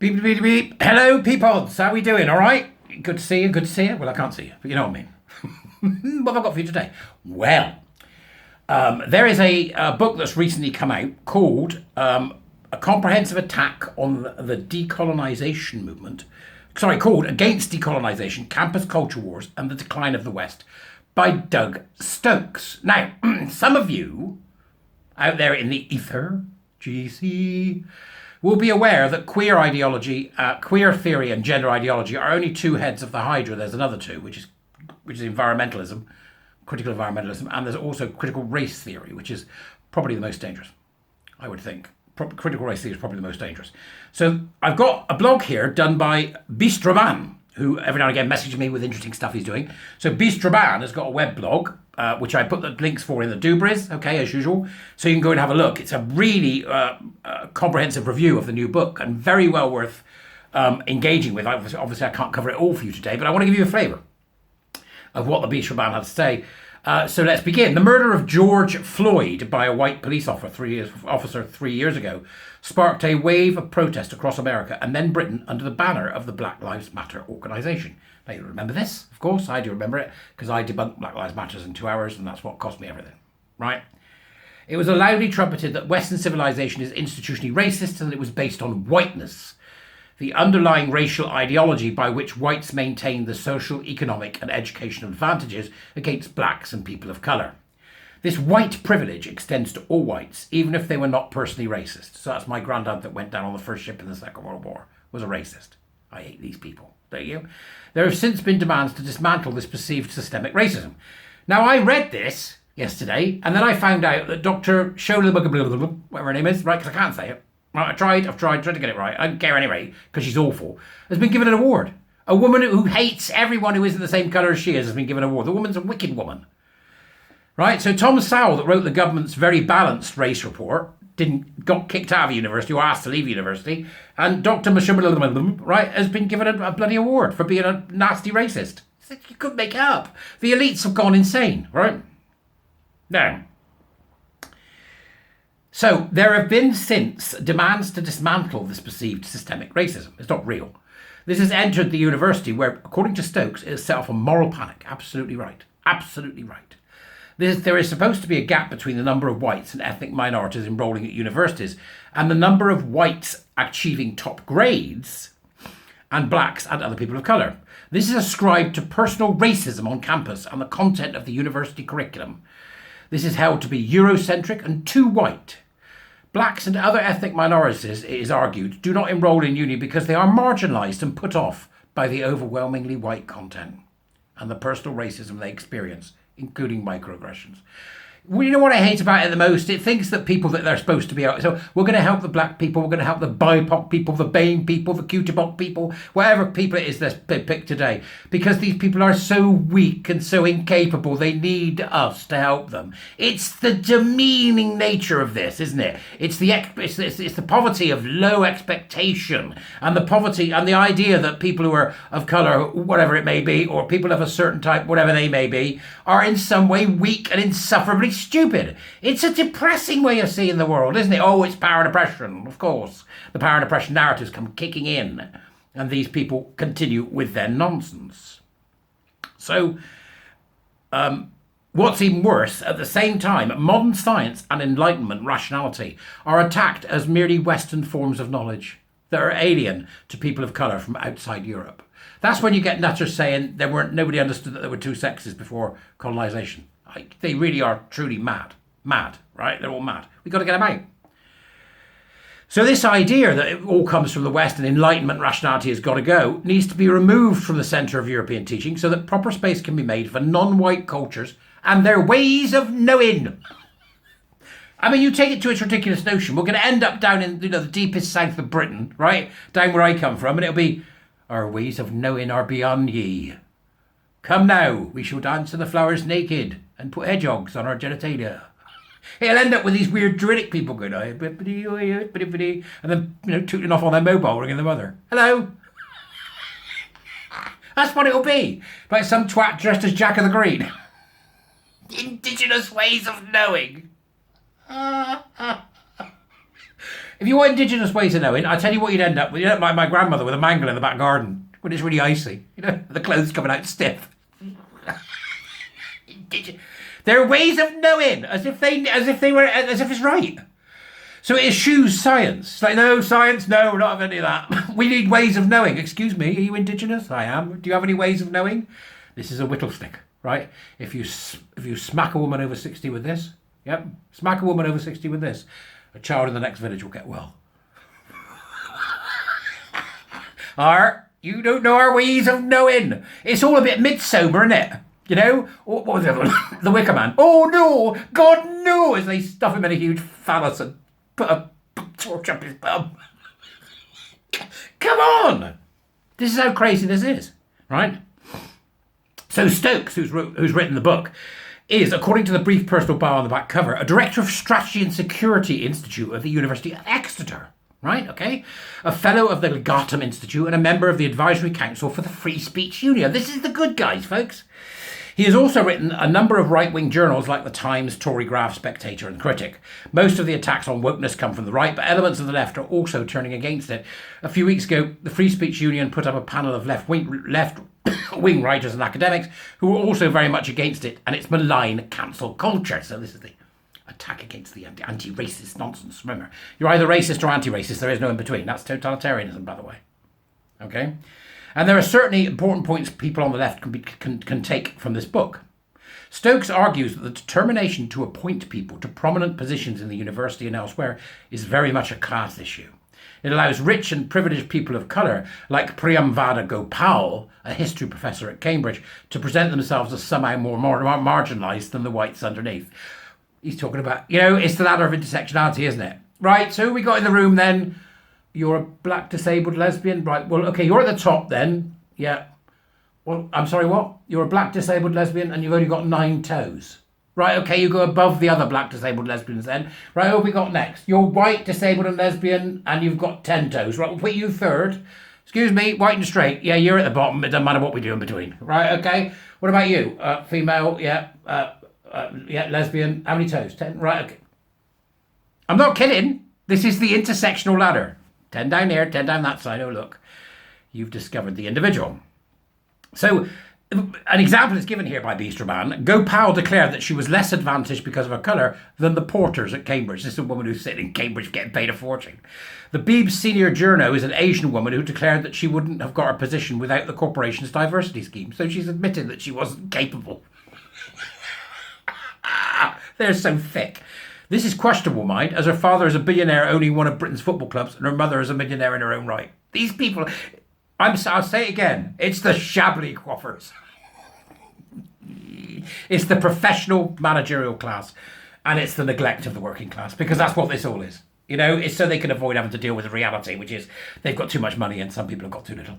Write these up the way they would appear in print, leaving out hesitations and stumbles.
Beep, beep, beep. Hello, peepods. How are we doing? All right? Good to see you. Good to see you. Well, I can't see you, but you know what I mean. What have I got for you today? Well, there is a book that's recently come out called A Comprehensive Attack on the Decolonization Movement. Sorry, called Against Decolonization, Campus Culture Wars and the Decline of the West by Doug Stokes. Now, some of you out there in the ether, GC, will be aware that queer ideology, queer theory and gender ideology are only two heads of the Hydra. There's another two, which is environmentalism, critical environmentalism, and there's also critical race theory, which is probably the most dangerous, I would think. Critical race theory is probably the most dangerous. So I've got a blog here done by Rabban, who every now and again messages me with interesting stuff he's doing. So Rabban has got a web blog, which I put the links for in the doobries, okay, as usual. So you can go and have a look. It's a really comprehensive review of the new book and very well worth engaging with. Obviously, I can't cover it all for you today, but I want to give you a flavour of what the Rabban had to say. So let's begin. The murder of George Floyd by a white police officer 3 years ago sparked a wave of protest across America and then Britain under the banner of the Black Lives Matter organisation. Now, you remember this, of course. I do remember it because I debunked Black Lives Matter in 2 hours and that's what cost me everything, right? It was loudly trumpeted that Western civilization is institutionally racist and that it was based on whiteness, the underlying racial ideology by which whites maintain the social, economic and educational advantages against blacks and people of colour. This white privilege extends to all whites, even if they were not personally racist. So that's my granddad that went down on the first ship in the Second World War, was a racist. I hate these people, don't you? There have since been demands to dismantle this perceived systemic racism. Now, I read this yesterday, and then I found out that Dr. Shola, whatever her name is, right, because I can't say it. Right, I've tried to get it right. I don't care anyway, because she's awful. Has been given an award. A woman who hates everyone who isn't the same colour as she is has been given an award. The woman's a wicked woman. Right, so Tom Sowell, that wrote the government's very balanced race report, got kicked out of university or asked to leave university, and Dr. Mashum, right, has been given a bloody award for being a nasty racist. You couldn't make it up. The elites have gone insane, right? Now, so there have been since demands to dismantle this perceived systemic racism. It's not real. This has entered the university where, according to Stokes, it has set off a moral panic. Absolutely right. Absolutely right. There is supposed to be a gap between the number of whites and ethnic minorities enrolling at universities and the number of whites achieving top grades and blacks and other people of colour. This is ascribed to personal racism on campus and the content of the university curriculum. This is held to be Eurocentric and too white. Blacks and other ethnic minorities, it is argued, do not enrol in uni because they are marginalised and put off by the overwhelmingly white content and the personal racism they experience, including microaggressions. Well, you know what I hate about it the most? It thinks that people that they're supposed to be out. So we're going to help the black people, we're going to help the BIPOC people, the BAME people, the QTBOC people, whatever people it is that's picked today. Because these people are so weak and so incapable, they need us to help them. It's the demeaning nature of this, isn't it? It's the poverty of low expectation and the poverty and the idea that people who are of colour, whatever it may be, or people of a certain type, whatever they may be, are in some way weak and insufferably stupid. It's a depressing way of seeing the world, isn't it? Oh, it's power and oppression, of course. The power and oppression narratives come kicking in, and these people continue with their nonsense. So, what's even worse, at the same time, modern science and Enlightenment rationality are attacked as merely Western forms of knowledge that are alien to people of colour from outside Europe. That's when you get nutters saying nobody understood that there were two sexes before colonisation. They really are truly mad, right? They're all mad. We've got to get them out. So this idea that it all comes from the West and Enlightenment rationality has got to go needs to be removed from the centre of European teaching so that proper space can be made for non-white cultures and their ways of knowing. I mean, you take it to its ridiculous notion. We're going to end up down in the deepest south of Britain, right? Down where I come from, and it'll be, our ways of knowing are beyond ye. Come now, we shall dance to the flowers naked and put hedgehogs on our genitalia. It'll end up with these weird Druidic people going, and then, tooting off on their mobile, ringing their mother. Hello? That's what it'll be. Like some twat dressed as Jack of the Green. Indigenous ways of knowing. If you want indigenous ways of knowing, I tell you what you'd end up with. You know, my grandmother with a mangle in the back garden when it's really icy. You know, the clothes coming out stiff. There are ways of knowing, as if it's right. So it eschews science. It's like, no, science, no, we're not having any of that. We need ways of knowing. Excuse me, are you indigenous? I am. Do you have any ways of knowing? This is a whittle stick, right? If you smack a woman over 60 with this, yep, smack a woman over 60 with this, a child in the next village will get well. You don't know our ways of knowing. It's all a bit midsummer, isn't it? You know? What was the other one? The Wicker Man. Oh no! God no! As they stuff him in a huge phallus and put a torch up his bum. Come on! This is how crazy this is, right? So Stokes, who's written the book, is, according to the brief personal bio on the back cover, a director of Strategy and Security Institute at the University of Exeter. Right, okay? A fellow of the Legatum Institute and a member of the Advisory Council for the Free Speech Union. This is the good guys, folks. He has also written a number of right-wing journals like The Times, Tory Graph, Spectator and Critic. Most of the attacks on wokeness come from the right, but elements of the left are also turning against it. A few weeks ago, the Free Speech Union put up a panel of left-wing writers and academics who were also very much against it and its malign cancel culture. So this is the attack against the anti-racist nonsense. Remember, you're either racist or anti-racist. There is no in between. That's totalitarianism, by the way. Okay? And there are certainly important points people on the left can take from this book. Stokes argues that the determination to appoint people to prominent positions in the university and elsewhere is very much a class issue. It allows rich and privileged people of colour, like Priyamvada Gopal, a history professor at Cambridge, to present themselves as somehow more marginalised than the whites underneath. He's talking about, it's the ladder of intersectionality, isn't it? Right, so who we got in the room then? You're a black disabled lesbian? Right, well, okay, you're at the top then. Yeah. Well, I'm sorry, what? You're a black disabled lesbian and you've only got 9 toes. Right, okay, you go above the other black disabled lesbians then. Right, who have we got next? You're white, disabled and lesbian and you've got 10 toes. Right, we'll put you third. Excuse me, white and straight. Yeah, you're at the bottom. It doesn't matter what we do in between. Right, okay. What about you? Female, yeah. Lesbian. How many toes? 10? Right, okay. I'm not kidding. This is the intersectional ladder. 10 down here, 10 down that side. Oh, look. You've discovered the individual. So, an example is given here by Beast Rabban. Gopal declared that she was less advantaged because of her colour than the porters at Cambridge. This is a woman who's sitting in Cambridge getting paid a fortune. The Beeb's senior journo is an Asian woman who declared that she wouldn't have got her position without the corporation's diversity scheme. So she's admitted that she wasn't capable. They're so thick. This is questionable, mind, as her father is a billionaire owning one of Britain's football clubs and her mother is a millionaire in her own right. These people, I'll say it again, it's the shabbily coiffers. It's the professional managerial class and it's the neglect of the working class, because that's what this all is. It's so they can avoid having to deal with the reality, which is they've got too much money and some people have got too little.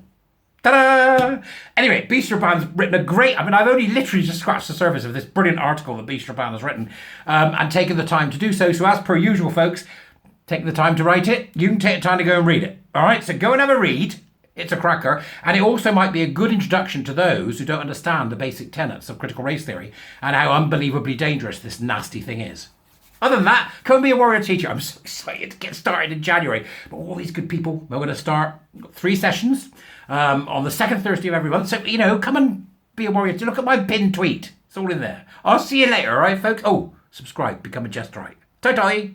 Ta-da! Anyway, Beast Rabban's written I've only literally just scratched the surface of this brilliant article that Beast Rabban has written and taken the time to do so. So as per usual, folks, take the time to write it. You can take the time to go and read it. All right, so go and have a read. It's a cracker. And it also might be a good introduction to those who don't understand the basic tenets of critical race theory and how unbelievably dangerous this nasty thing is. Other than that, come and be a warrior teacher. I'm so excited to get started in January. But all these good people, we're going to start 3 sessions on the second Thursday of every month. So, come and be a warrior teacher. Look at my pinned tweet. It's all in there. I'll see you later, all right, folks? Oh, subscribe, become a Jesterite. Bye-bye.